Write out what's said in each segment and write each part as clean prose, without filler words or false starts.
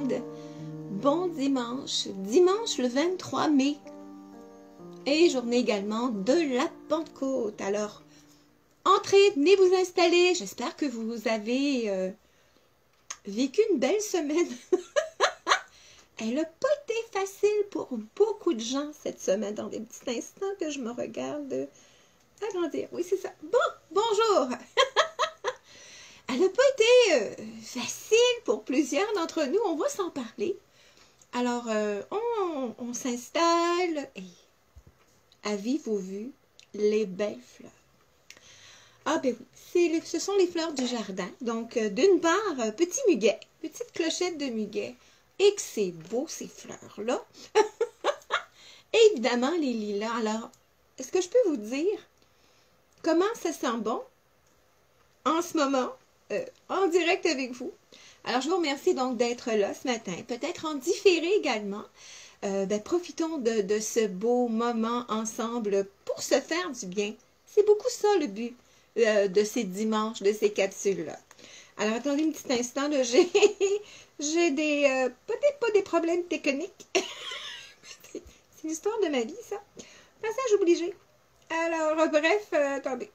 week-end. Bon dimanche, dimanche le 23 mai. Et journée également de la Pentecôte. Alors, entrez, venez vous installer. J'espère que vous avez vécu une belle semaine. Elle n'a pas été facile pour beaucoup de gens cette semaine. Dans des petits instants que je me regarde agrandir. Oui, c'est ça. Bon, bonjour. Elle n'a pas été facile pour plusieurs d'entre nous. On va s'en parler. Alors, on s'installe et avez-vous vu les belles fleurs? Ah ben oui, ce sont les fleurs du jardin. Donc, d'une part, petit muguet, petite clochette de muguet. Et que c'est beau ces fleurs-là. Évidemment, les lilas. Alors, est-ce que je peux vous dire comment ça sent bon en ce moment, en direct avec vous? Alors, je vous remercie donc d'être là ce matin, peut-être en différé également. Profitons de ce beau moment ensemble pour se faire du bien. C'est beaucoup ça le but de ces dimanches, de ces capsules-là. Alors, attendez un petit instant, j'ai peut-être pas des problèmes techniques. C'est l'histoire de ma vie, ça. Passage obligé. Alors, bref, attendez,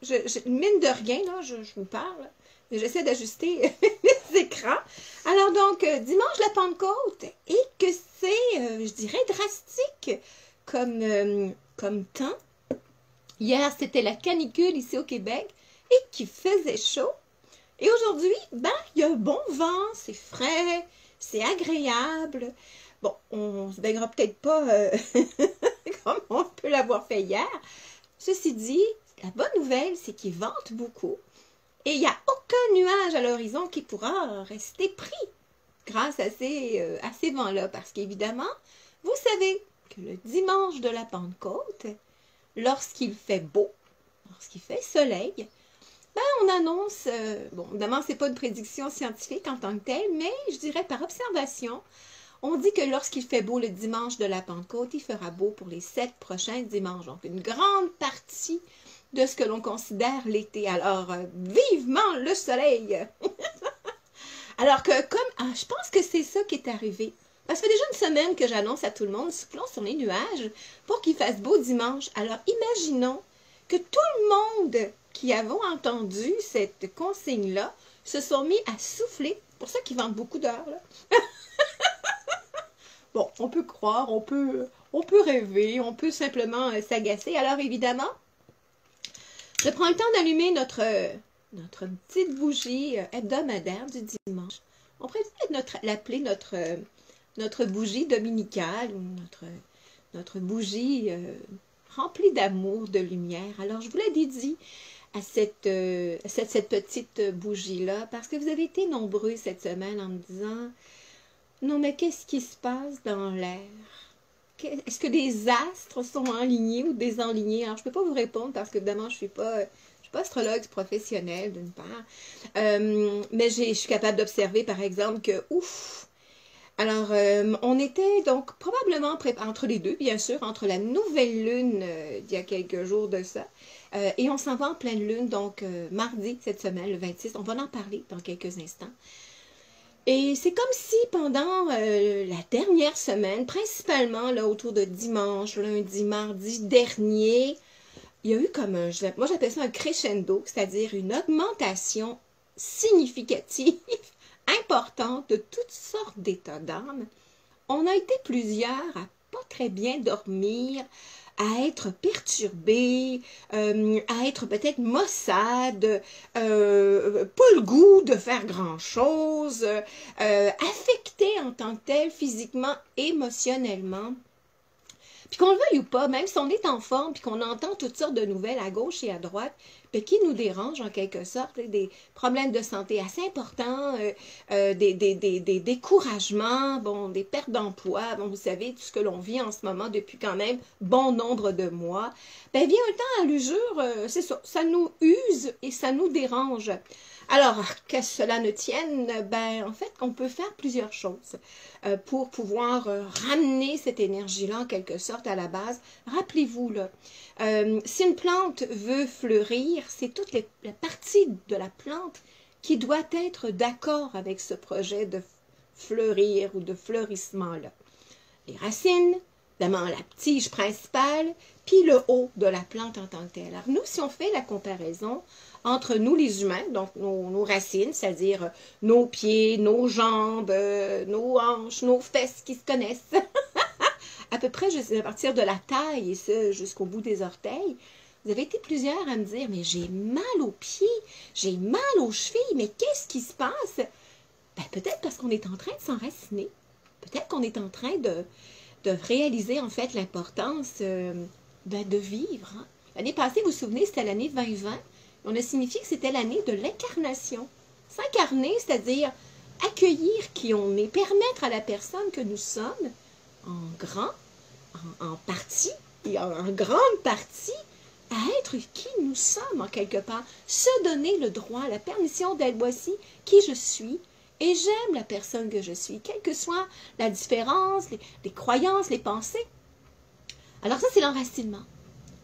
mine de rien, là, je vous parle, mais j'essaie d'ajuster les écrans. Alors, donc, dimanche de la Pentecôte, et que c'est, je dirais, drastique comme temps. Hier, c'était la canicule ici au Québec, et qu'il faisait chaud. Et aujourd'hui, il y a un bon vent, c'est frais, c'est agréable. Bon, on se baignera peut-être pas comme on peut l'avoir fait hier. Ceci dit, la bonne nouvelle, c'est qu'il vente beaucoup. Et il n'y a aucun nuage à l'horizon qui pourra rester pris grâce à ces vents-là. Parce qu'évidemment, vous savez que le dimanche de la Pentecôte, lorsqu'il fait beau, lorsqu'il fait soleil, on annonce, bon, évidemment, ce n'est pas une prédiction scientifique en tant que telle, mais je dirais par observation, on dit que lorsqu'il fait beau le dimanche de la Pentecôte, il fera beau pour les 7 prochains dimanches. Donc, une grande partie de ce que l'on considère l'été. Alors, vivement le soleil! Alors que, je pense que c'est ça qui est arrivé. Ça fait déjà une semaine que j'annonce à tout le monde, soufflons sur les nuages pour qu'il fasse beau dimanche. Alors, imaginons que tout le monde qui avons entendu cette consigne-là se sont mis à souffler. C'est pour ça qu'ils vendent beaucoup d'heures. Bon, on peut croire, on peut rêver, on peut simplement s'agacer. Alors évidemment, je prends le temps d'allumer notre petite bougie hebdomadaire du dimanche. On pourrait peut-être l'appeler notre bougie dominicale ou notre bougie remplie d'amour, de lumière. Alors je vous la dédie à cette petite bougie-là, parce que vous avez été nombreux cette semaine en me disant « Non, mais qu'est-ce qui se passe dans l'air? Est-ce que des astres sont alignés ou désenlignés? » Alors, je ne peux pas vous répondre parce qu'évidemment, je ne suis pas astrologue professionnelle, d'une part. Mais je suis capable d'observer, par exemple, que ouf! Alors, on était donc probablement entre les deux, bien sûr, entre la nouvelle lune d'il y a quelques jours de ça, et on s'en va en pleine lune, donc mardi cette semaine, le 26, on va en parler dans quelques instants. Et c'est comme si pendant la dernière semaine, principalement là, autour de dimanche, lundi, mardi dernier, il y a eu comme moi j'appelle ça un crescendo, c'est-à-dire une augmentation significative, importante de toutes sortes d'états d'âme. On a été plusieurs à pas très bien dormir, à être perturbés, à être peut-être maussades, pas le goût de faire grand-chose, affectés en tant que tels, physiquement, émotionnellement. Puis qu'on le veuille ou pas, même si on est en forme, puis qu'on entend toutes sortes de nouvelles à gauche et à droite, puis qui nous dérangent en quelque sorte, des problèmes de santé assez importants, des découragements, bon, des pertes d'emploi, bon, vous savez, tout ce que l'on vit en ce moment depuis quand même bon nombre de mois, vient un temps à l'usure, c'est ça, ça nous use et ça nous dérange. Alors, que cela ne tienne, en fait, on peut faire plusieurs choses pour pouvoir ramener cette énergie-là, en quelque sorte, à la base. Rappelez-vous, là, si une plante veut fleurir, c'est toute la partie de la plante qui doit être d'accord avec ce projet fleurir ou de fleurissement-là. Les racines, évidemment la tige principale, puis le haut de la plante en tant que telle. Alors nous, si on fait la comparaison entre nous les humains, donc nos racines, c'est-à-dire nos pieds, nos jambes, nos hanches, nos fesses qui se connaissent, à peu près à partir de la taille et ça jusqu'au bout des orteils, vous avez été plusieurs à me dire, mais j'ai mal aux pieds, j'ai mal aux chevilles, mais qu'est-ce qui se passe? Ben, peut-être parce qu'on est en train de s'enraciner, peut-être qu'on est en train de réaliser en fait l'importance de vivre. Hein. L'année passée, vous vous souvenez, c'était l'année 2020. On a signifié que c'était l'année de l'incarnation. S'incarner, c'est-à-dire accueillir qui on est, permettre à la personne que nous sommes, en grand, en partie, et en grande partie, à être qui nous sommes en quelque part. Se donner le droit, la permission d'être voici qui je suis. Et j'aime la personne que je suis, quelle que soit la différence, les croyances, les pensées. Alors ça, c'est l'enracinement.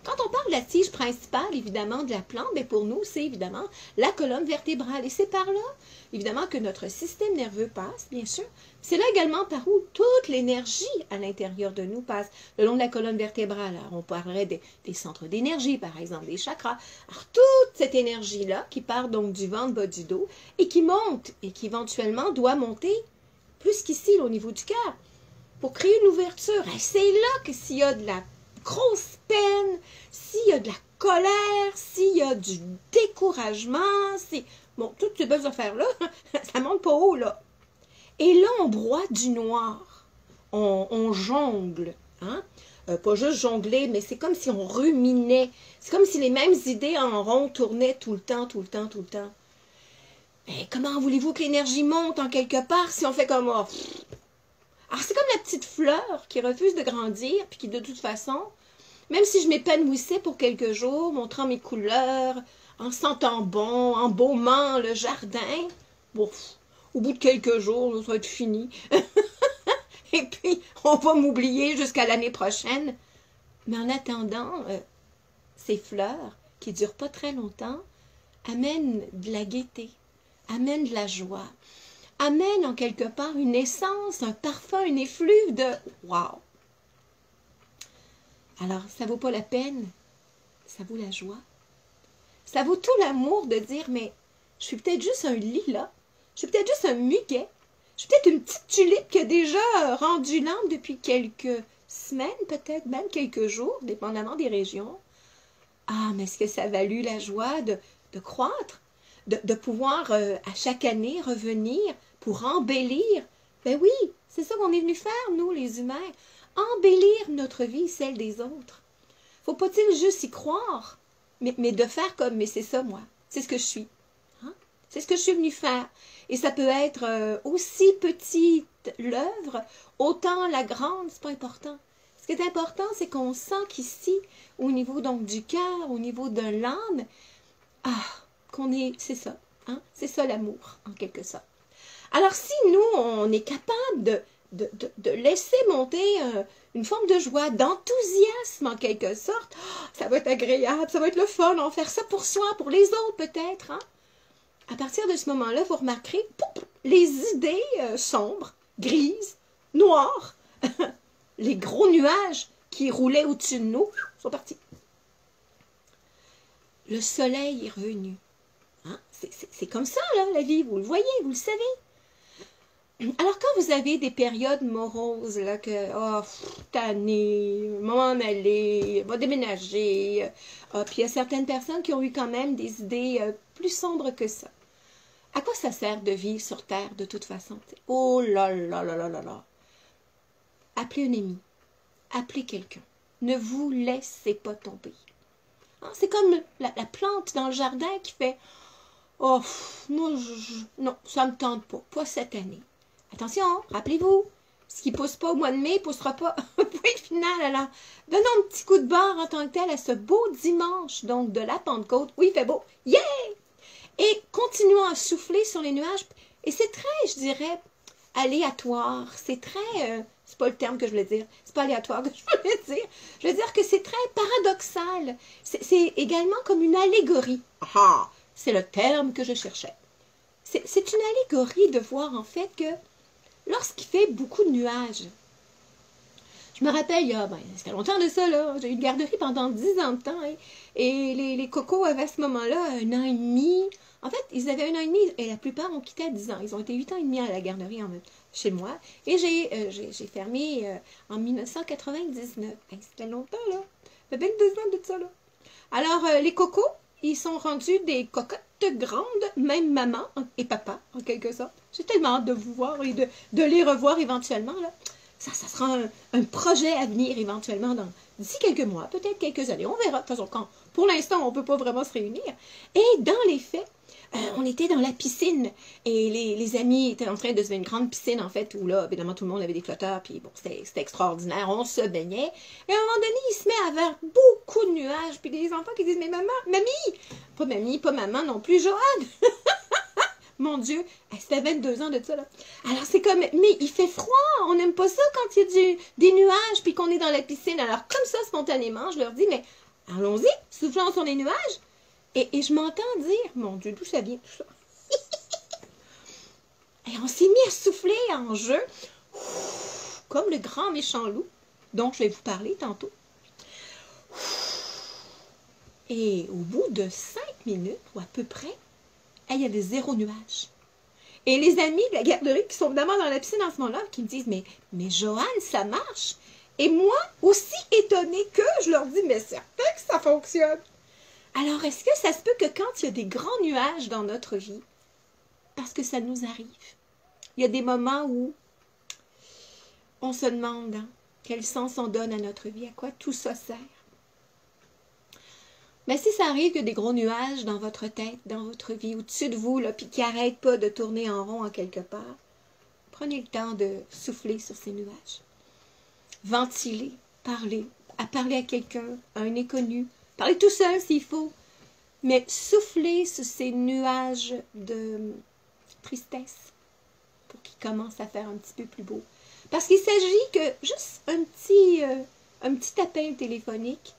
Quand on parle de la tige principale, évidemment, de la plante, bien pour nous, c'est évidemment la colonne vertébrale. Et c'est par là, évidemment, que notre système nerveux passe, bien sûr. C'est là également par où toute l'énergie à l'intérieur de nous passe, le long de la colonne vertébrale. Alors, on parlerait des centres d'énergie, par exemple, des chakras. Alors, toute cette énergie-là, qui part donc du ventre, bas du dos, et qui monte, et qui éventuellement doit monter plus qu'ici, au niveau du cœur, pour créer une ouverture. Et c'est là que s'il y a de la grosse peine, s'il y a de la colère, s'il y a du découragement, bon, toutes ces belles affaires-là, ça monte pas haut, là. Et là, on broie du noir, on jongle, hein? Pas juste jongler, mais c'est comme si on ruminait, c'est comme si les mêmes idées en rond tournaient tout le temps. Mais comment voulez-vous que l'énergie monte en quelque part si on fait comme... Oh, alors, c'est comme la petite fleur qui refuse de grandir, puis qui, de toute façon, même si je m'épanouissais pour quelques jours, montrant mes couleurs, en sentant bon, embaumant le jardin, bon, au bout de quelques jours, ça va être fini. Et puis, on va m'oublier jusqu'à l'année prochaine. Mais en attendant, ces fleurs, qui ne durent pas très longtemps, amènent de la gaieté, amènent de la joie, amène en quelque part une essence, un parfum, une effluve de « wow ». Alors, ça vaut pas la peine, ça vaut la joie. Ça vaut tout l'amour de dire « mais je suis peut-être juste un lilas, je suis peut-être juste un muguet, je suis peut-être une petite tulipe qui a déjà rendu l'âme depuis quelques semaines, peut-être même quelques jours, dépendamment des régions. Ah, mais est-ce que ça a valu la joie de croître, de pouvoir à chaque année revenir pour embellir? Ben oui, c'est ça qu'on est venu faire, nous, les humains. Embellir notre vie, celle des autres. Faut pas-il juste y croire, mais de faire comme, mais c'est ça, moi. C'est ce que je suis. Hein? C'est ce que je suis venu faire. Et ça peut être aussi petite l'œuvre, autant la grande, c'est pas important. Ce qui est important, c'est qu'on sent qu'ici, au niveau donc du cœur, au niveau de l'âme, qu'on est, c'est ça. Hein? C'est ça l'amour, en quelque sorte. Alors, si nous, on est capable de laisser monter une forme de joie, d'enthousiasme en quelque sorte, ça va être agréable, ça va être le fun, on va faire ça pour soi, pour les autres peut-être. Hein? À partir de ce moment-là, vous remarquerez, les idées sombres, grises, noires, les gros nuages qui roulaient au-dessus de nous sont partis. Le soleil est revenu. Hein? C'est comme ça, là, la vie, vous le voyez, vous le savez. Alors, quand vous avez des périodes moroses, là, que, tanné, m'en aller, va déménager, puis il y a certaines personnes qui ont eu quand même des idées plus sombres que ça. À quoi ça sert de vivre sur Terre, de toute façon? Oh là là là là là là! Appelez un ami, appelez quelqu'un. Ne vous laissez pas tomber. Hein, c'est comme la plante dans le jardin qui fait « Oh, moi, non, ça ne me tente pas cette année. » Attention, rappelez-vous, ce qui ne pousse pas au mois de mai ne poussera pas au point final. Alors, donnons un petit coup de barre en tant que tel à ce beau dimanche, donc de la Pentecôte. Oui, il fait beau. Yeah! Et continuons à souffler sur les nuages. Et c'est très, je dirais, aléatoire. C'est très, c'est pas le terme que je voulais dire. C'est pas aléatoire que je voulais dire. Je veux dire que c'est très paradoxal. C'est également comme une allégorie. Ah! C'est le terme que je cherchais. C'est une allégorie de voir en fait que lorsqu'il fait beaucoup de nuages. Je me rappelle, ça fait longtemps de ça, là. J'ai eu une garderie pendant 10 ans de temps. Hein, et les cocos avaient à ce moment-là 1 an et demi. En fait, ils avaient 1 an et demi et la plupart ont quitté à 10 ans. Ils ont été 8 ans et demi à la garderie chez moi. Et j'ai fermé en 1999. Hey, c'était longtemps, là. Ça fait 22 ans de ça, là. Alors, les cocos, ils sont rendus des cocottes grandes, même maman et papa, en quelque sorte. J'ai tellement hâte de vous voir et de les revoir éventuellement, là. Ça sera un projet à venir éventuellement d'ici quelques mois, peut-être quelques années. On verra. De toute façon, pour l'instant, on ne peut pas vraiment se réunir. Et dans les faits, on était dans la piscine et les amis étaient en train de se faire une grande piscine, en fait, où là, évidemment, tout le monde avait des flotteurs, puis bon, c'était extraordinaire. On se baignait. Et à un moment donné, il se met à avoir beaucoup de nuages, puis des enfants qui disent, mais mamie, pas maman non plus, Joanne. Mon Dieu, ça fait 22 ans de ça, là. Alors, c'est comme, mais il fait froid, on n'aime pas ça quand il y a des nuages, puis qu'on est dans la piscine. Alors, comme ça, spontanément, je leur dis, mais allons-y, soufflons sur les nuages. Et je m'entends dire, mon Dieu, d'où ça vient tout ça? Et on s'est mis à souffler en jeu, comme le grand méchant loup, dont je vais vous parler tantôt. Et au bout de 5 minutes, ou à peu près, il y avait 0 nuage. Et les amis de la garderie qui sont évidemment dans la piscine en ce moment-là, qui me disent, mais Joanne, ça marche. Et moi, aussi étonnée que, je leur dis, mais certain que ça fonctionne. Alors, est-ce que ça se peut que quand il y a des grands nuages dans notre vie, parce que ça nous arrive, il y a des moments où on se demande quel sens on donne à notre vie, à quoi tout ça sert. Mais si ça arrive qu'il y a des gros nuages dans votre tête, dans votre vie, au-dessus de vous, puis qui n'arrêtent pas de tourner en rond en quelque part, prenez le temps de souffler sur ces nuages. Ventilez, parlez à quelqu'un, à un inconnu. Parlez tout seul s'il faut. Mais soufflez sur ces nuages de tristesse pour qu'ils commencent à faire un petit peu plus beau. Parce qu'il s'agit que juste un petit appel téléphonique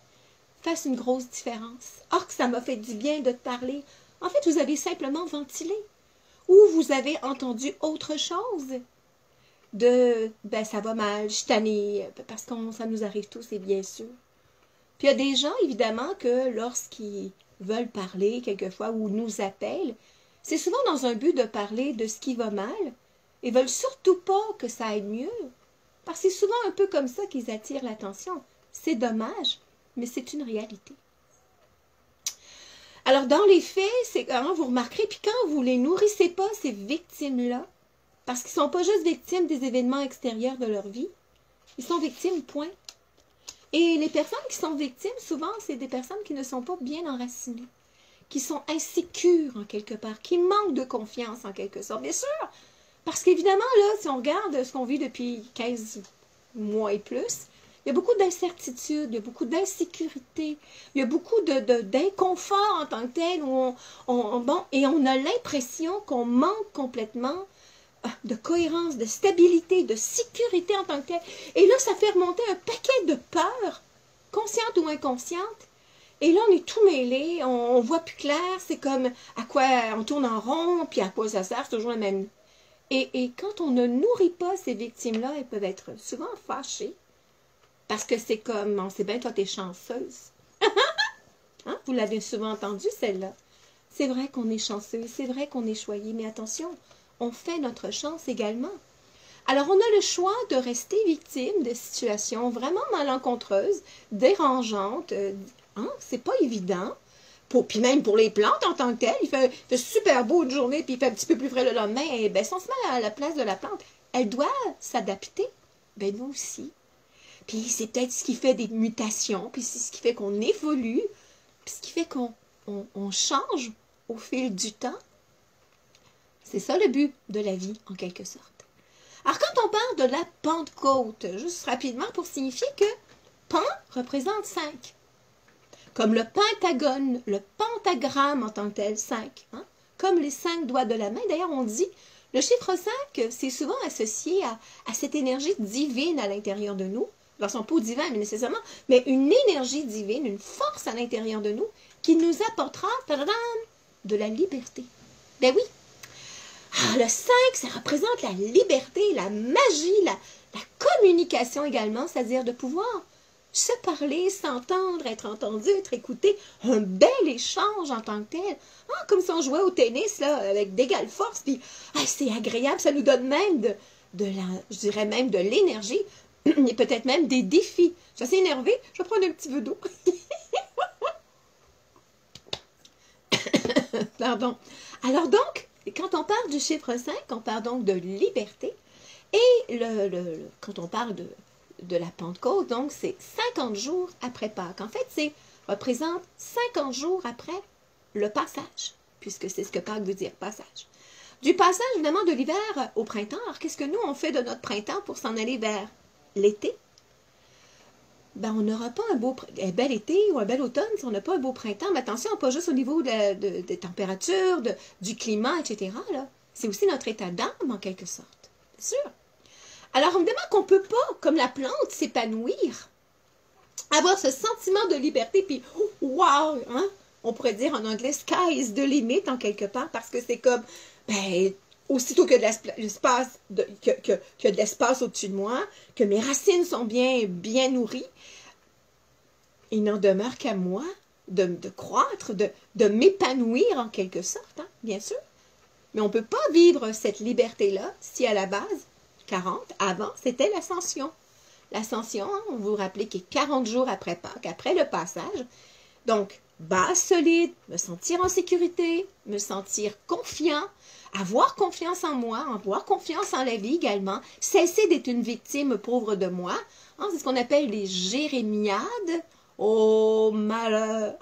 fasse une grosse différence. Or, que ça m'a fait du bien de te parler. En fait, vous avez simplement ventilé. Ou vous avez entendu autre chose. Ça va mal, je suis tannée, parce que ça nous arrive tous, et bien sûr. Puis il y a des gens, évidemment, que lorsqu'ils veulent parler, quelquefois, ou nous appellent, c'est souvent dans un but de parler de ce qui va mal, et veulent surtout pas que ça aille mieux. Parce que c'est souvent un peu comme ça qu'ils attirent l'attention. C'est dommage, mais c'est une réalité. Alors, dans les faits, c'est quand vous remarquerez, puis quand vous ne les nourrissez pas, ces victimes-là, parce qu'ils ne sont pas juste victimes des événements extérieurs de leur vie, ils sont victimes, point. Et les personnes qui sont victimes, souvent, c'est des personnes qui ne sont pas bien enracinées, qui sont insécures en quelque part, qui manquent de confiance en quelque sorte. Bien sûr, parce qu'évidemment, là, si on regarde ce qu'on vit depuis 15 mois et plus, il y a beaucoup d'incertitudes, il y a beaucoup d'insécurité, il y a beaucoup d'inconfort en tant que tel, et on a l'impression qu'on manque complètement de cohérence, de stabilité, de sécurité en tant que tel. Et là, ça fait remonter un paquet de peurs, conscientes ou inconscientes. Et là, on est tout mêlé, on voit plus clair, c'est comme à quoi on tourne en rond, puis à quoi ça sert, c'est toujours le même. Et quand on ne nourrit pas ces victimes-là, elles peuvent être souvent fâchées. Parce que c'est comme, on sait bien, toi, t'es chanceuse. Hein? Vous l'avez souvent entendu, celle-là. C'est vrai qu'on est chanceux, c'est vrai qu'on est choyé, mais attention, on fait notre chance également. Alors, on a le choix de rester victime de situations vraiment malencontreuses, dérangeantes. C'est pas évident. Puis même pour les plantes en tant que telles, il fait super beau une journée, puis il fait un petit peu plus frais le lendemain. Et bien, si on se met à la place de la plante, elle doit s'adapter. Ben nous aussi. Puis c'est peut-être ce qui fait des mutations, puis c'est ce qui fait qu'on évolue, puis ce qui fait qu'on change au fil du temps. C'est ça le but de la vie, en quelque sorte. Alors, quand on parle de la Pentecôte, juste rapidement pour signifier que Pan représente 5. Comme le pentagone, le pentagramme en tant que tel, 5. Hein? Comme les 5 doigts de la main. D'ailleurs, on dit, le chiffre 5, c'est souvent associé à cette énergie divine à l'intérieur de nous. Alors, son pot divin, mais nécessairement, mais une énergie divine, une force à l'intérieur de nous qui nous apportera de la liberté. Ben oui. Alors, le 5, ça représente la liberté, la magie, la communication également, c'est-à-dire de pouvoir se parler, s'entendre, être entendu, être écouté, un bel échange en tant que tel. Ah, comme si on jouait au tennis là, avec d'égale force, puis c'est agréable, ça nous donne même je dirais même de l'énergie, et peut-être même des défis. Je suis assez énervée, je vais prendre un petit peu d'eau. Pardon. Alors donc, quand on parle du chiffre 5, on parle donc de liberté, et quand on parle de la Pentecôte, donc c'est 50 jours après Pâques. En fait, ça représente 50 jours après le passage, puisque c'est ce que Pâques veut dire, passage. Du passage, évidemment, de l'hiver au printemps. Alors, qu'est-ce que nous, on fait de notre printemps pour s'en aller vers l'été? Ben, on n'aura pas un bel été ou un bel automne si on n'a pas un beau printemps. Mais attention, pas juste au niveau des températures, du climat, etc. C'est aussi notre état d'âme, en quelque sorte. Bien sûr. Alors, évidemment qu'on ne peut pas, comme la plante, s'épanouir, avoir ce sentiment de liberté, puis wow, hein? On pourrait dire en anglais, sky is the limit, en quelque part, parce que c'est comme, ben, aussitôt que de l'espace au-dessus de moi, que mes racines sont bien nourries, il n'en demeure qu'à moi de croître, de m'épanouir en quelque sorte, hein, bien sûr. Mais on ne peut pas vivre cette liberté-là si à la base, 40, avant, c'était l'ascension. L'ascension, hein, on vous rappelez qu'il est 40 jours après Pâques, après le passage. Donc, base solide, me sentir en sécurité, me sentir confiant, avoir confiance en moi, avoir confiance en la vie également, cesser d'être une victime pauvre de moi. Hein, c'est ce qu'on appelle les jérémiades. Oh, malheur!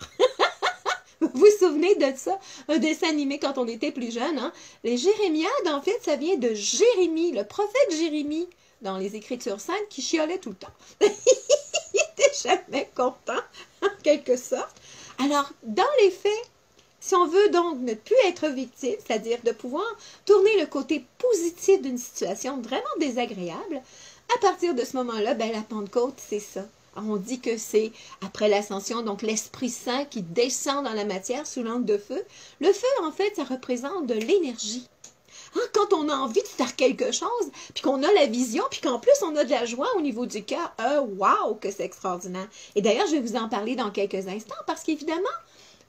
Vous vous souvenez de ça? Un dessin animé quand on était plus jeune. Hein? Les jérémiades, en fait, ça vient de Jérémie, le prophète Jérémie, dans les Écritures saintes, qui chiolait tout le temps. Il n'était jamais content, en quelque sorte. Alors, dans les faits, si on veut donc ne plus être victime, c'est-à-dire de pouvoir tourner le côté positif d'une situation vraiment désagréable, à partir de ce moment-là, ben, la Pentecôte, c'est ça. On dit que c'est après l'ascension, donc l'Esprit Saint qui descend dans la matière sous l'angle de feu. Le feu, en fait, ça représente de l'énergie. Hein, quand on a envie de faire quelque chose, puis qu'on a la vision, puis qu'en plus on a de la joie au niveau du cœur, wow, que c'est extraordinaire. Et d'ailleurs, je vais vous en parler dans quelques instants, parce qu'évidemment,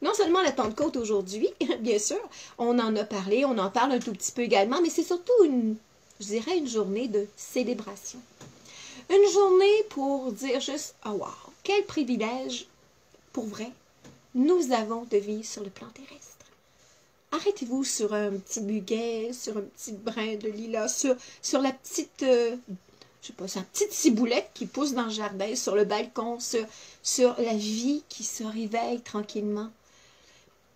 non seulement la Pentecôte aujourd'hui, bien sûr, on en a parlé, on en parle un tout petit peu également, mais c'est surtout je dirais une journée de célébration. Une journée pour dire juste, oh wow, quel privilège, pour vrai, nous avons de vivre sur le plan terrestre. Arrêtez-vous sur un petit muguet, sur un petit brin de lilas, sur la petite, je sais pas, sa petite ciboulette qui pousse dans le jardin, sur le balcon, sur la vie qui se réveille tranquillement.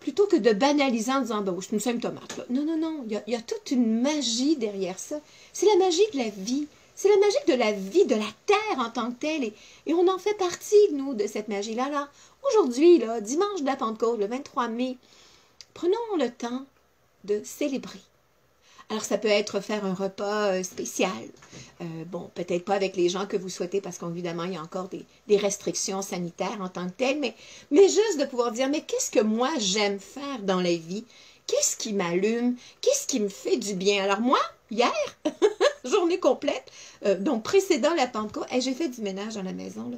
Plutôt que de banaliser en disant, ben, c'est une simple tomate. Là. Non, non, non, il y a toute une magie derrière ça. C'est la magie de la vie. C'est la magie de la vie, de la terre en tant que telle. Et on en fait partie, nous, de cette magie-là. Alors, aujourd'hui, là, dimanche de la Pentecôte, le 23 mai, prenons le temps de célébrer. Alors, ça peut être faire un repas spécial. Bon, peut-être pas avec les gens que vous souhaitez, parce qu'évidemment, il y a encore des restrictions sanitaires en tant que telles, mais juste de pouvoir dire, mais qu'est-ce que moi, j'aime faire dans la vie? Qu'est-ce qui m'allume? Qu'est-ce qui me fait du bien? Alors moi, hier, journée complète, donc précédant la Pentecôte, j'ai fait du ménage dans la maison, là.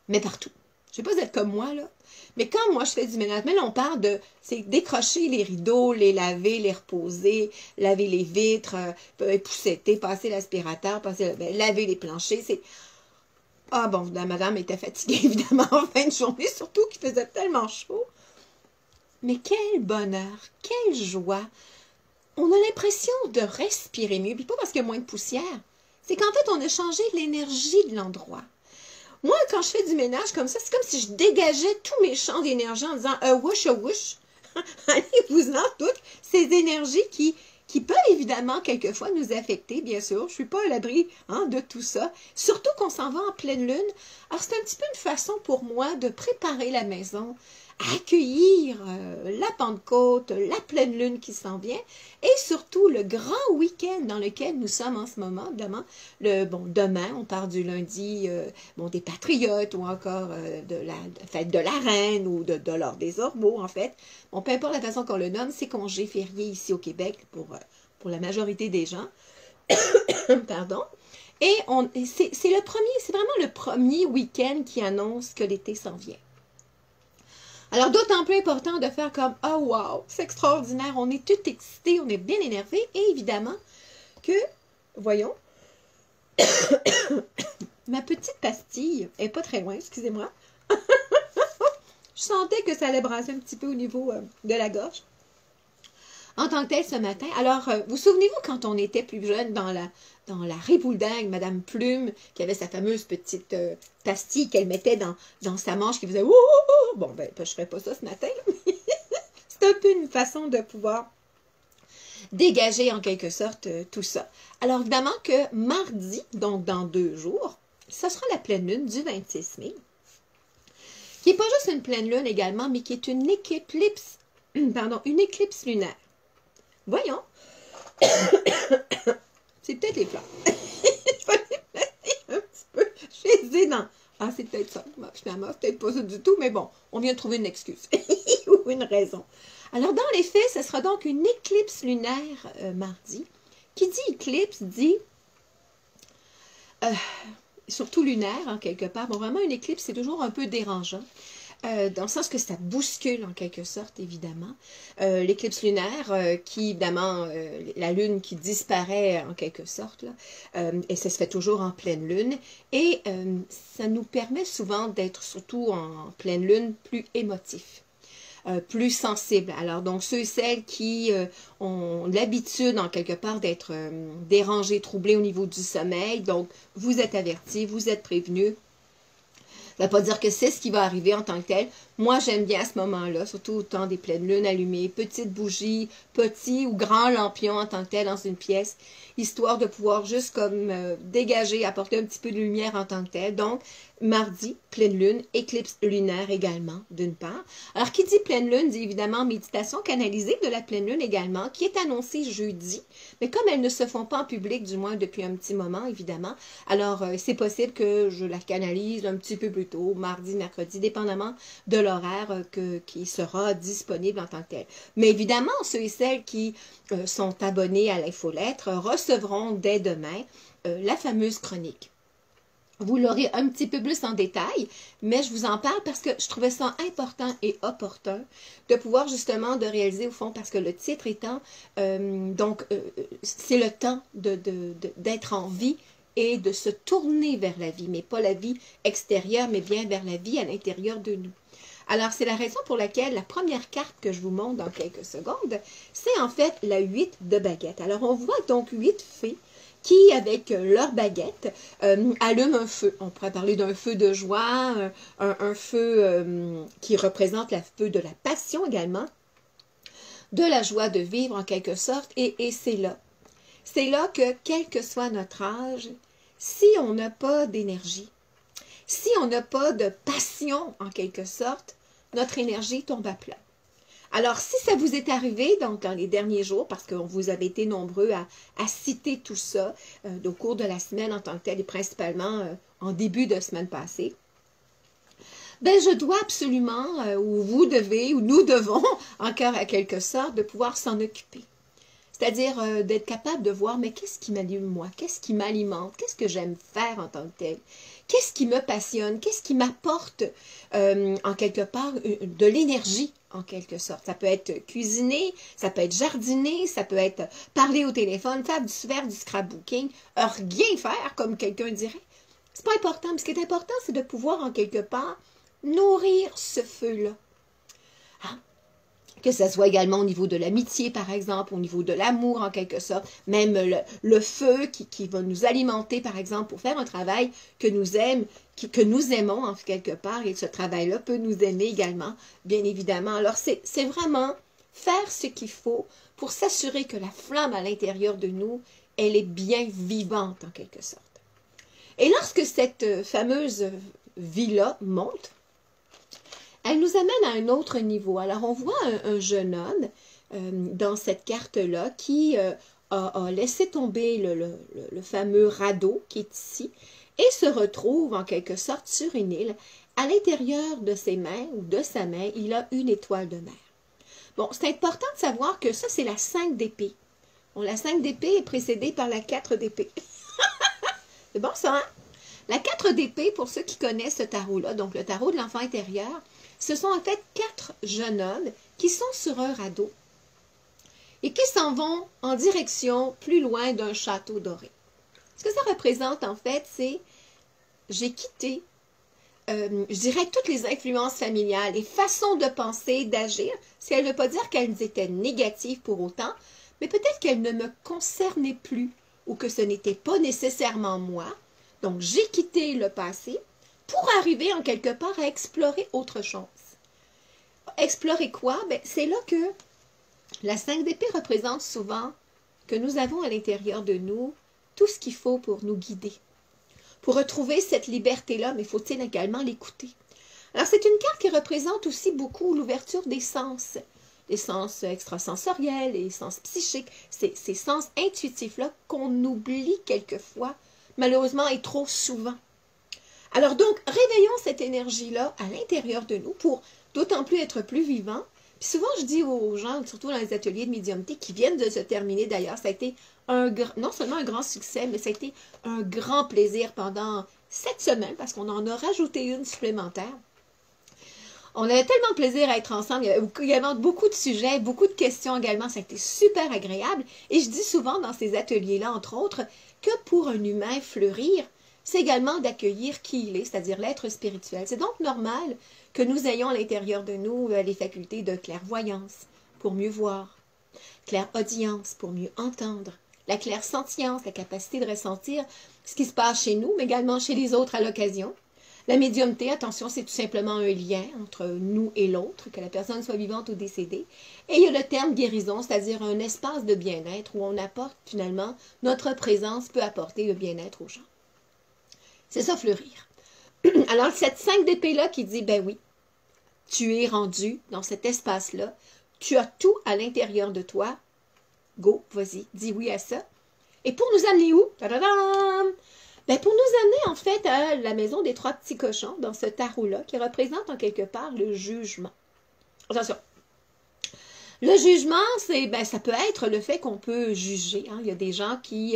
Mais partout. Je ne sais pas être comme moi, là. Mais quand moi, je fais du ménage, mais là, on parle de, c'est décrocher les rideaux, les laver, les reposer, laver les vitres, épousseter, passer l'aspirateur, laver les planchers, c'est... Ah bon, la madame était fatiguée, évidemment, en fin de journée, surtout qu'il faisait tellement chaud. Mais quel bonheur, quelle joie! On a l'impression de respirer mieux, puis pas parce qu'il y a moins de poussière. C'est qu'en fait, on a changé l'énergie de l'endroit. Moi, quand je fais du ménage comme ça, c'est comme si je dégageais tous mes champs d'énergie en disant « whoosh, whoosh ». Allez-vous-en toutes ces énergies qui peuvent évidemment quelquefois nous affecter, bien sûr. Je ne suis pas à l'abri de tout ça. Surtout qu'on s'en va en pleine lune. Alors, c'est un petit peu une façon pour moi de préparer la maison à accueillir la Pentecôte, la pleine lune qui s'en vient, et surtout le grand week-end dans lequel nous sommes en ce moment, évidemment. Demain, on part du lundi des Patriotes, ou encore de la fête de la Reine, ou de l'Ordre des Ormeaux, en fait. Bon, peu importe la façon qu'on le nomme, c'est congé férié ici au Québec pour la majorité des gens. Pardon. Et c'est vraiment le premier week-end qui annonce que l'été s'en vient. Alors, d'autant plus important de faire comme « Oh wow, c'est extraordinaire, on est tout excités, on est bien énervés. » Et évidemment que, voyons, ma petite pastille est pas très loin, excusez-moi. Je sentais que ça allait brasser un petit peu au niveau de la gorge. En tant que tel ce matin. Alors, vous souvenez-vous quand on était plus jeune dans la Ribouledingue, Madame Plume, qui avait sa fameuse petite pastille qu'elle mettait dans sa manche, qui faisait « Ouh! » Bon, ben, je ne ferai pas ça ce matin. C'est un peu une façon de pouvoir dégager en quelque sorte tout ça. Alors, évidemment que mardi, donc dans 2 jours, ce sera la pleine lune du 26 mai, qui n'est pas juste une pleine lune également, mais qui est une éclipse, une éclipse lunaire. Voyons. C'est peut-être les fleurs. Je vais les placer un petit peu. J'ai dans... Ah, c'est peut-être ça. Bon, finalement, c'est peut-être pas ça du tout, mais bon, on vient de trouver une excuse ou une raison. Alors, dans les faits, ce sera donc une éclipse lunaire mardi. Qui dit éclipse dit... surtout lunaire, en quelque part. Bon, vraiment, une éclipse, c'est toujours un peu dérangeant. Dans le sens que ça bouscule en quelque sorte, évidemment. L'éclipse lunaire, qui, évidemment, la lune qui disparaît en quelque sorte, là, et ça se fait toujours en pleine lune. Et ça nous permet souvent d'être, surtout en pleine lune, plus émotifs. Plus sensibles. Alors, donc, ceux et celles qui ont l'habitude, en quelque part, d'être dérangés, troublés au niveau du sommeil, donc, vous êtes avertis, vous êtes prévenus. Ça ne veut pas dire que c'est ce qui va arriver en tant que tel. Moi, j'aime bien à ce moment-là, surtout au temps des pleines lunes allumées, petites bougies, petits ou grands lampions en tant que tel dans une pièce, histoire de pouvoir juste comme dégager, apporter un petit peu de lumière en tant que tel. Donc, mardi, pleine lune, éclipse lunaire également, d'une part. Alors, qui dit pleine lune, dit évidemment méditation canalisée de la pleine lune également, qui est annoncée jeudi. Mais comme elles ne se font pas en public, du moins depuis un petit moment, évidemment, alors c'est possible que je la canalise un petit peu plus tôt, mardi, mercredi, dépendamment de l'horaire qui sera disponible en tant que tel. Mais évidemment, ceux et celles qui sont abonnés à l'infolettre recevront dès demain la fameuse chronique. Vous l'aurez un petit peu plus en détail, mais je vous en parle parce que je trouvais ça important et opportun de pouvoir justement de réaliser au fond, parce que le titre étant, c'est le temps d'être en vie et de se tourner vers la vie, mais pas la vie extérieure, mais bien vers la vie à l'intérieur de nous. Alors, c'est la raison pour laquelle la première carte que je vous montre dans quelques secondes, c'est en fait la 8 de baguette. Alors, on voit donc 8 fées qui, avec leur baguette, allument un feu. On pourrait parler d'un feu de joie, un feu qui représente le feu de la passion également, de la joie de vivre en quelque sorte, et c'est là. C'est là que, quel que soit notre âge, si on n'a pas d'énergie, si on n'a pas de passion en quelque sorte, notre énergie tombe à plat. Alors, si ça vous est arrivé, donc dans les derniers jours, parce que vous avez été nombreux à citer tout ça au cours de la semaine en tant que tel, et principalement en début de semaine passée, ben je dois absolument, ou vous devez, ou nous devons, encore à quelque sorte, de pouvoir s'en occuper. C'est-à-dire d'être capable de voir, mais qu'est-ce qui m'allume moi? Qu'est-ce qui m'alimente? Qu'est-ce que j'aime faire en tant que tel? Qu'est-ce qui me passionne? Qu'est-ce qui m'apporte en quelque part de l'énergie en quelque sorte? Ça peut être cuisiner, ça peut être jardiner, ça peut être parler au téléphone, faire du scrapbooking, rien faire comme quelqu'un dirait. C'est pas important, mais ce qui est important, c'est de pouvoir en quelque part nourrir ce feu-là. Hein? Que ce soit également au niveau de l'amitié, par exemple, au niveau de l'amour, en quelque sorte, même le feu qui va nous alimenter, par exemple, pour faire un travail que nous aimons, en quelque part, et ce travail-là peut nous aimer également, bien évidemment. Alors, c'est vraiment faire ce qu'il faut pour s'assurer que la flamme à l'intérieur de nous, elle est bien vivante, en quelque sorte. Et lorsque cette fameuse vie-là monte, elle nous amène à un autre niveau. Alors, on voit un jeune homme dans cette carte-là qui a laissé tomber le fameux radeau qui est ici et se retrouve en quelque sorte sur une île. À l'intérieur de ses mains ou de sa main, il a une étoile de mer. Bon, c'est important de savoir que ça, c'est la 5 d'épée. Bon, la 5 d'épée est précédée par la 4 d'épée. C'est bon ça, hein? La 4 d'épée, pour ceux qui connaissent ce tarot-là, donc le tarot de l'enfant intérieur, ce sont en fait 4 jeunes hommes qui sont sur un radeau et qui s'en vont en direction plus loin d'un château doré. Ce que ça représente en fait, c'est j'ai quitté, je dirais, toutes les influences familiales, les façons de penser, d'agir, ce qui ne veut pas dire qu'elles étaient négatives pour autant, mais peut-être qu'elles ne me concernaient plus ou que ce n'était pas nécessairement moi. Donc, j'ai quitté le passé pour arriver en quelque part à explorer autre chose. Explorer quoi? Ben, c'est là que la 5 d'épée représente souvent que nous avons à l'intérieur de nous tout ce qu'il faut pour nous guider. Pour retrouver cette liberté-là, mais faut-il également l'écouter? Alors, c'est une carte qui représente aussi beaucoup l'ouverture des sens extrasensoriels, les sens psychiques, ces sens intuitifs-là qu'on oublie quelquefois, malheureusement et trop souvent. Alors donc, réveillons cette énergie-là à l'intérieur de nous pour d'autant plus être plus vivants. Puis souvent, je dis aux gens, surtout dans les ateliers de médiumnité qui viennent de se terminer d'ailleurs, ça a été non seulement un grand succès, mais ça a été un grand plaisir pendant 7 semaines, parce qu'on en a rajouté une supplémentaire. On avait tellement de plaisir à être ensemble, il y avait également beaucoup de sujets, beaucoup de questions également, ça a été super agréable. Et je dis souvent dans ces ateliers-là, entre autres, que pour un humain fleurir, c'est également d'accueillir qui il est, c'est-à-dire l'être spirituel. C'est donc normal que nous ayons à l'intérieur de nous les facultés de clairvoyance pour mieux voir, clairaudience pour mieux entendre, la clairsentience, la capacité de ressentir ce qui se passe chez nous, mais également chez les autres à l'occasion. La médiumnité, attention, c'est tout simplement un lien entre nous et l'autre, que la personne soit vivante ou décédée. Et il y a le terme guérison, c'est-à-dire un espace de bien-être où on apporte finalement, notre présence peut apporter le bien-être aux gens. C'est ça, fleurir. Alors, cette 5 d'épée-là qui dit, ben oui, tu es rendu dans cet espace-là, tu as tout à l'intérieur de toi. Go, vas-y, dis oui à ça. Et pour nous amener où? Ta-da-dam! Ben pour nous amener en fait à la maison des 3 petits cochons, dans ce tarot-là, qui représente en quelque part le jugement. Attention, le jugement, ça peut être le fait qu'on peut juger. Hein. Il y a des gens qui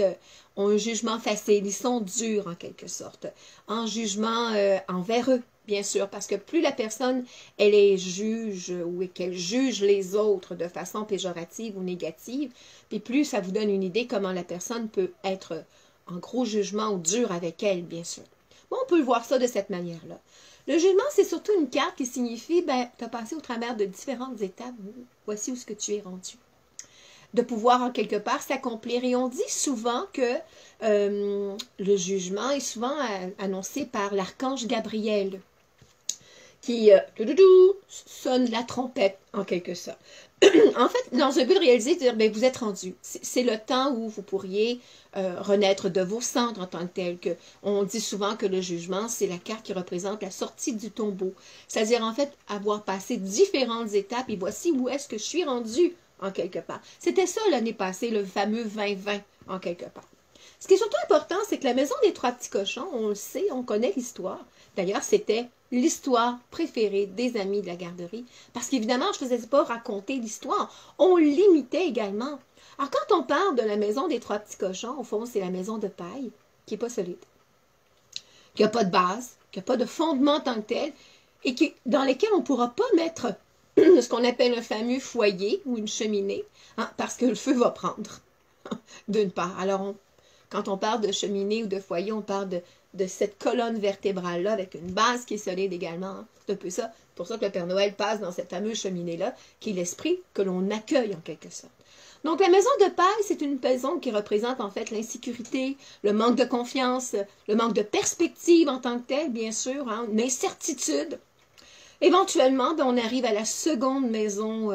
ont un jugement facile, ils sont durs en quelque sorte, en jugement envers eux, bien sûr, parce que plus la personne, elle est juge ou qu'elle juge les autres de façon péjorative ou négative, puis plus ça vous donne une idée comment la personne peut être en gros jugement ou dur avec elle, bien sûr. Bon, on peut le voir ça de cette manière-là. Le jugement, c'est surtout une carte qui signifie, tu as passé au travers de différentes étapes, voici où ce que tu es rendu. De pouvoir, en quelque part, s'accomplir. Et on dit souvent que le jugement est souvent annoncé par l'archange Gabriel, qui sonne la trompette, en quelque sorte. En fait, dans un but de réaliser, de dire, ben, vous êtes rendu. C'est le temps où vous pourriez renaître de vos cendres en tant que tel. On dit souvent que le jugement, c'est la carte qui représente la sortie du tombeau. C'est-à-dire, en fait, avoir passé différentes étapes, et voici où est-ce que je suis rendu, en quelque part. C'était ça l'année passée, le fameux 2020, en quelque part. Ce qui est surtout important, c'est que la maison des 3 petits cochons, on le sait, on connaît l'histoire. D'ailleurs, c'était l'histoire préférée des amis de la garderie. Parce qu'évidemment, je ne faisais pas raconter l'histoire. On l'imitait également. Alors, quand on parle de la maison des 3 petits cochons, au fond, c'est la maison de paille qui n'est pas solide, qui n'a pas de base, qui n'a pas de fondement en tant que tel, et dans lesquels on ne pourra pas mettre ce qu'on appelle un fameux foyer ou une cheminée, hein, parce que le feu va prendre, d'une part. Alors, quand on parle de cheminée ou de foyer, on parle de cette colonne vertébrale-là avec une base qui est solide également. Hein. C'est un peu ça. C'est pour ça que le Père Noël passe dans cette fameuse cheminée-là, qui est l'esprit que l'on accueille en quelque sorte. Donc, la maison de paille, c'est une maison qui représente en fait l'insécurité, le manque de confiance, le manque de perspective en tant que tel, bien sûr, hein, une incertitude. Éventuellement, on arrive à la seconde maison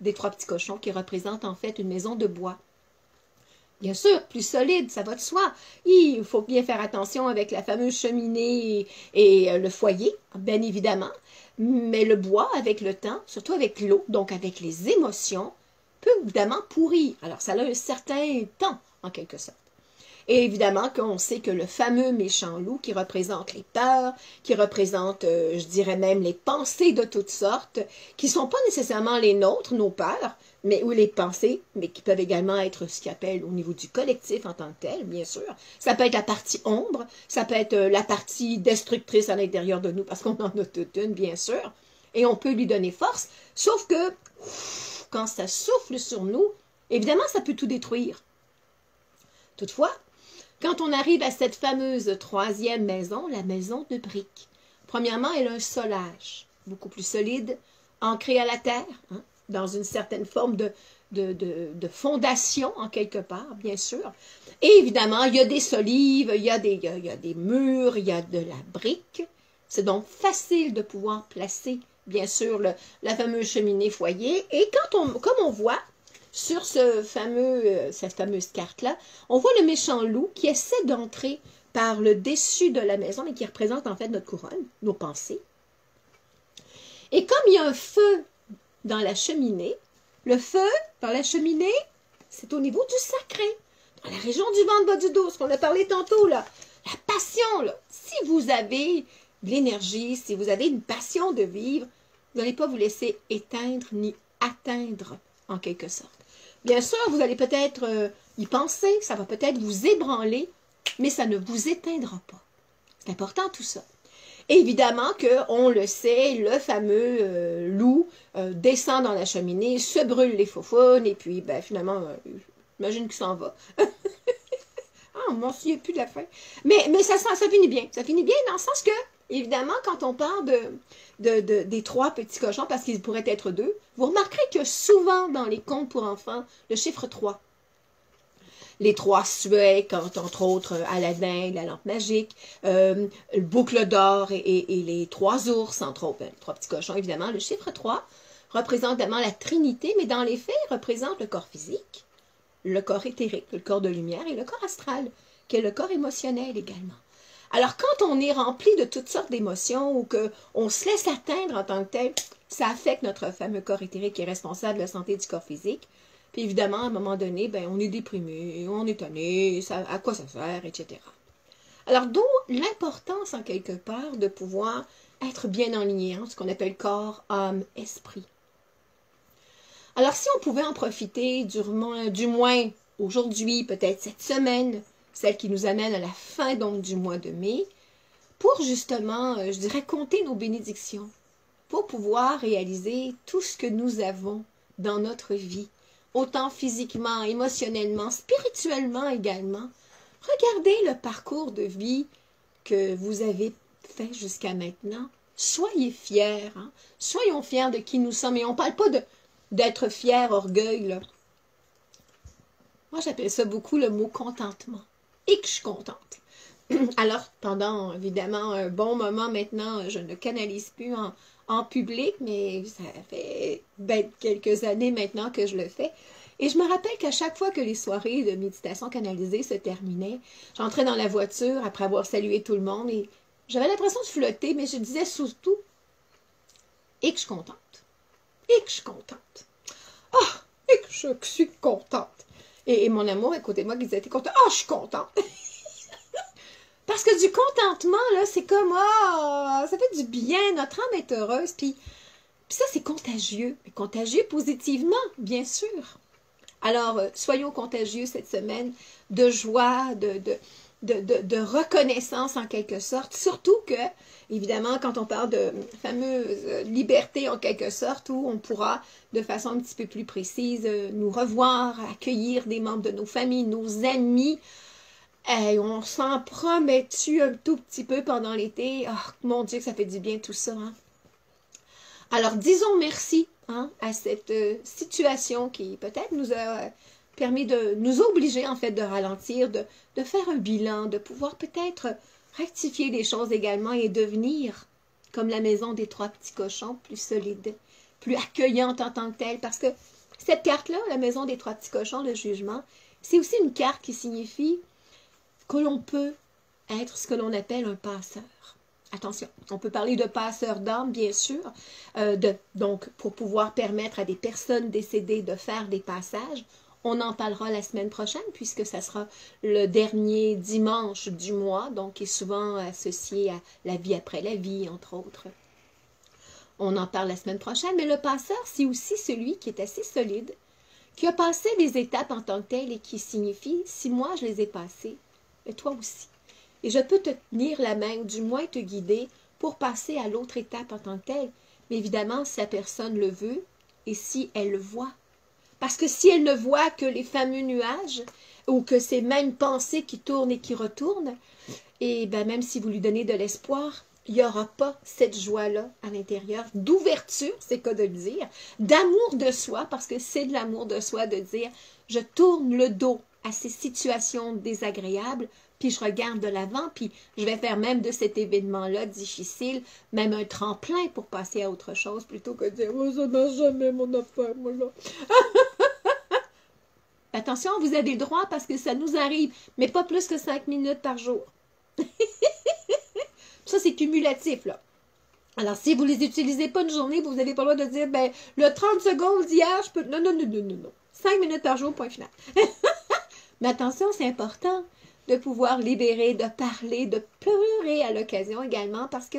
des 3 petits cochons, qui représente en fait une maison de bois. Bien sûr, plus solide, ça va de soi. Il faut bien faire attention avec la fameuse cheminée et le foyer, bien évidemment. Mais le bois, avec le temps, surtout avec l'eau, donc avec les émotions, peut évidemment pourrir. Alors, ça a un certain temps, en quelque sorte. Et évidemment qu'on sait que le fameux méchant loup qui représente les peurs, qui représente, je dirais même, les pensées de toutes sortes, qui ne sont pas nécessairement les nôtres, nos peurs, ou les pensées, mais qui peuvent également être ce qu'on appelle au niveau du collectif en tant que tel, bien sûr. Ça peut être la partie ombre, ça peut être la partie destructrice à l'intérieur de nous, parce qu'on en a toute une, bien sûr, et on peut lui donner force, sauf que quand ça souffle sur nous, évidemment, ça peut tout détruire. Toutefois, quand on arrive à cette fameuse troisième maison, la maison de briques, premièrement, elle a un solage beaucoup plus solide, ancré à la terre, hein, dans une certaine forme de fondation, en quelque part, bien sûr. Et évidemment, il y a des solives, il y a des murs, il y a de la brique. C'est donc facile de pouvoir placer, bien sûr, la fameuse cheminée foyer. Et comme on voit, sur cette fameuse carte-là, on voit le méchant loup qui essaie d'entrer par le dessus de la maison et qui représente en fait notre couronne, nos pensées. Et comme il y a un feu dans la cheminée, le feu dans la cheminée, c'est au niveau du sacré, dans la région du ventre bas du dos, ce qu'on a parlé tantôt, là, la passion. Là. Si vous avez de l'énergie, si vous avez une passion de vivre, vous n'allez pas vous laisser éteindre ni atteindre, en quelque sorte. Bien sûr, vous allez peut-être y penser, ça va peut-être vous ébranler, mais ça ne vous éteindra pas. C'est important tout ça. Évidemment qu'on le sait, le fameux loup descend dans la cheminée, se brûle les faufounes, et puis ben, finalement, j'imagine qu'il s'en va. Ah, on m'en souvient plus de la fin. Mais ça finit bien. Ça finit bien dans le sens que, évidemment, quand on parle des trois petits cochons, parce qu'ils pourraient être deux, vous remarquerez que souvent dans les contes pour enfants, le chiffre 3. Les trois Suèques, entre autres Aladdin, la lampe magique, le boucle d'or et les trois ours, entre autres, les trois petits cochons, évidemment. Le chiffre 3 représente évidemment la Trinité, mais dans les faits, il représente le corps physique, le corps éthérique, le corps de lumière, et le corps astral, qui est le corps émotionnel également. Alors, quand on est rempli de toutes sortes d'émotions ou qu'on se laisse atteindre en tant que tel, ça affecte notre fameux corps éthérique qui est responsable de la santé du corps physique. Puis évidemment, à un moment donné, ben, on est déprimé, on est tanné, à quoi ça sert, etc. Alors, d'où l'importance, en quelque part, de pouvoir être bien aligné, hein, ce qu'on appelle corps, âme, esprit. Alors, si on pouvait en profiter, du moins aujourd'hui, peut-être cette semaine, celle qui nous amène à la fin donc du mois de mai, pour justement, je dirais, compter nos bénédictions, pour pouvoir réaliser tout ce que nous avons dans notre vie, autant physiquement, émotionnellement, spirituellement également. Regardez le parcours de vie que vous avez fait jusqu'à maintenant. Soyez fiers, hein? Soyons fiers de qui nous sommes. Et on ne parle pas d'être fier, orgueil. Là. Moi, j'appelle ça beaucoup le mot contentement. Et que je suis contente. Alors, pendant évidemment un bon moment maintenant, je ne canalise plus en public, mais ça fait quelques années maintenant que je le fais. Et je me rappelle qu'à chaque fois que les soirées de méditation canalisée se terminaient, j'entrais dans la voiture après avoir salué tout le monde et j'avais l'impression de flotter, mais je disais surtout « et que je suis contente, et que je suis contente, ah, et que je suis contente ». Et mon amour à côté de moi qui disait « t'es contente? Ah, je suis contente ». Parce que du contentement, là, c'est comme, ah, ça fait du bien, notre âme est heureuse, puis ça, c'est contagieux. Contagieux positivement, bien sûr. Alors, soyons contagieux cette semaine de joie, de reconnaissance en quelque sorte. Surtout que, évidemment, quand on parle de fameuse liberté en quelque sorte, où on pourra, de façon un petit peu plus précise, nous revoir, accueillir des membres de nos familles, nos amis. Hey, on s'en promet-tu un tout petit peu pendant l'été? Oh, mon Dieu, que ça fait du bien tout ça. Hein? Alors, disons merci hein, à cette situation qui peut-être nous a permis de nous obliger en fait de ralentir, de faire un bilan, de pouvoir peut-être rectifier les choses également et devenir comme la maison des trois petits cochons, plus solide, plus accueillante en tant que telle. Parce que cette carte-là, la maison des trois petits cochons, le jugement, c'est aussi une carte qui signifie que l'on peut être ce que l'on appelle un passeur. Attention, on peut parler de passeurs d'âme, bien sûr, donc pour pouvoir permettre à des personnes décédées de faire des passages. On en parlera la semaine prochaine, puisque ça sera le dernier dimanche du mois, donc qui est souvent associé à la vie après la vie, entre autres. On en parle la semaine prochaine, mais le passeur, c'est aussi celui qui est assez solide, qui a passé les étapes en tant que telles et qui signifie, si moi je les ai passées, mais toi aussi. Et je peux te tenir la main, ou du moins te guider pour passer à l'autre étape en tant que telle. Mais évidemment, si la personne le veut et si elle le voit. Parce que si elle ne voit que les fameux nuages ou que ces mêmes pensées qui tournent et qui retournent, et bien même si vous lui donnez de l'espoir, il n'y aura pas cette joie-là à l'intérieur, d'ouverture, c'est quoi de le dire, d'amour de soi, parce que c'est de l'amour de soi de dire, je tourne le dos à ces situations désagréables, puis je regarde de l'avant, puis je vais faire même de cet événement-là difficile, même un tremplin pour passer à autre chose, plutôt que de dire « Oh, ça n'a jamais mon affaire, moi, là. » Attention, vous avez le droit parce que ça nous arrive, mais pas plus que 5 minutes par jour. Ça, c'est cumulatif, là. Alors, si vous ne les utilisez pas une journée, vous n'avez pas le droit de dire, ben, le 30 secondes d'hier, je peux... Non, non, non, non, non, non. 5 minutes par jour, point final. Mais attention, c'est important de pouvoir libérer, de parler, de pleurer à l'occasion également, parce que,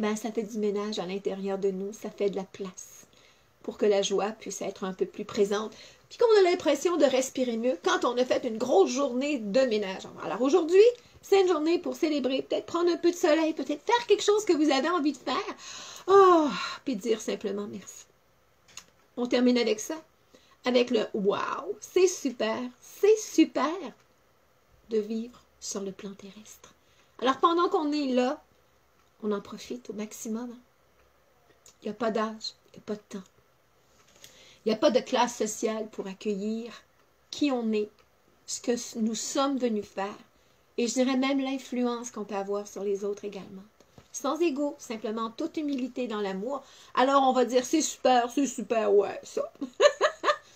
ben, ça fait du ménage à l'intérieur de nous, ça fait de la place pour que la joie puisse être un peu plus présente, puis qu'on a l'impression de respirer mieux quand on a fait une grosse journée de ménage. Alors aujourd'hui, c'est une journée pour célébrer, peut-être prendre un peu de soleil, peut-être faire quelque chose que vous avez envie de faire. Oh, puis dire simplement merci. On termine avec ça, avec le « wow ». C'est super de vivre sur le plan terrestre. Alors pendant qu'on est là, on en profite au maximum. Il n'y a pas d'âge, il n'y a pas de temps. Il n'y a pas de classe sociale pour accueillir qui on est, ce que nous sommes venus faire, et je dirais même l'influence qu'on peut avoir sur les autres également. Sans ego, simplement toute humilité dans l'amour. Alors on va dire c'est super, ouais, ça.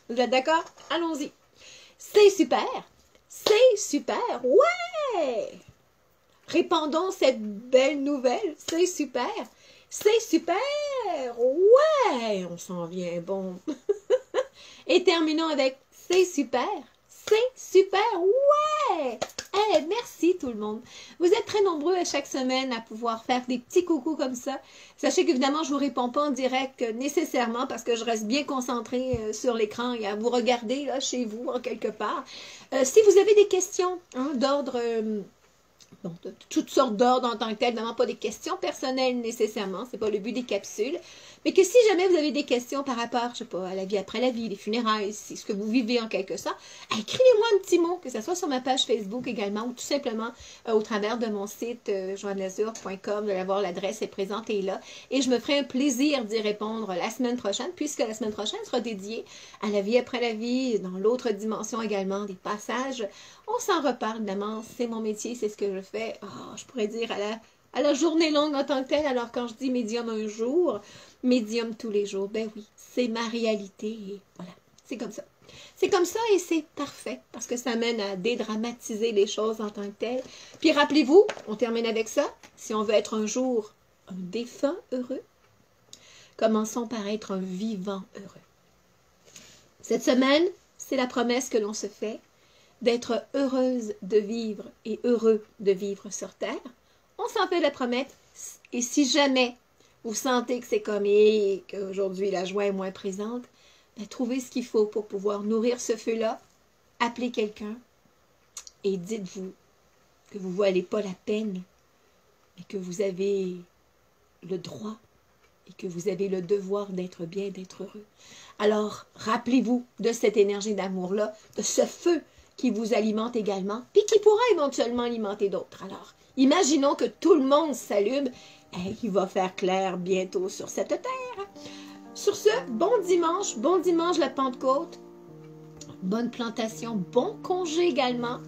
Vous êtes d'accord? Allons-y. C'est super, ouais! Répandons cette belle nouvelle, c'est super, ouais! On s'en vient bon. Et terminons avec c'est super, ouais! Hey, merci tout le monde. Vous êtes très nombreux à chaque semaine à pouvoir faire des petits coucous comme ça. Sachez qu'évidemment, je ne vous réponds pas en direct nécessairement parce que je reste bien concentrée sur l'écran et à vous regarder là, chez vous, en quelque part. Si vous avez des questions d'ordre... Bon, de toutes sortes d'ordres en tant que tel, évidemment pas des questions personnelles nécessairement, c'est pas le but des capsules, mais que si jamais vous avez des questions par rapport, je sais pas, à la vie après la vie, les funérailles, c'est ce que vous vivez en quelque sorte, écrivez-moi un petit mot, que ce soit sur ma page Facebook également, ou tout simplement au travers de mon site joannelazur.com, de l'avoir, l'adresse est présentée là, et je me ferai un plaisir d'y répondre la semaine prochaine, puisque la semaine prochaine sera dédiée à la vie après la vie, dans l'autre dimension également, des passages. On s'en reparle, évidemment, c'est mon métier, c'est ce que je fais, je pourrais dire à la journée longue en tant que telle. Alors quand je dis médium un jour, médium tous les jours, ben oui, c'est ma réalité et voilà, c'est comme ça. C'est comme ça et c'est parfait parce que ça mène à dédramatiser les choses en tant que telles. Puis rappelez-vous, on termine avec ça, si on veut être un jour un défunt heureux, commençons par être un vivant heureux. Cette semaine, c'est la promesse que l'on se fait, d'être heureuse de vivre et heureux de vivre sur Terre. On s'en fait la promesse. Et si jamais vous sentez que c'est comme et qu'aujourd'hui la joie est moins présente, ben, trouvez ce qu'il faut pour pouvoir nourrir ce feu-là. Appelez quelqu'un et dites-vous que vous ne valez pas la peine, mais que vous avez le droit et que vous avez le devoir d'être bien, d'être heureux. Alors, rappelez-vous de cette énergie d'amour-là, de ce feu qui vous alimente également, puis qui pourra éventuellement alimenter d'autres. Alors, imaginons que tout le monde s'allume, et il va faire clair bientôt sur cette terre. Sur ce, bon dimanche la Pentecôte, bonne plantation, bon congé également.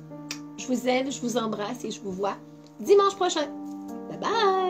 Je vous aime, je vous embrasse et je vous vois dimanche prochain. Bye bye!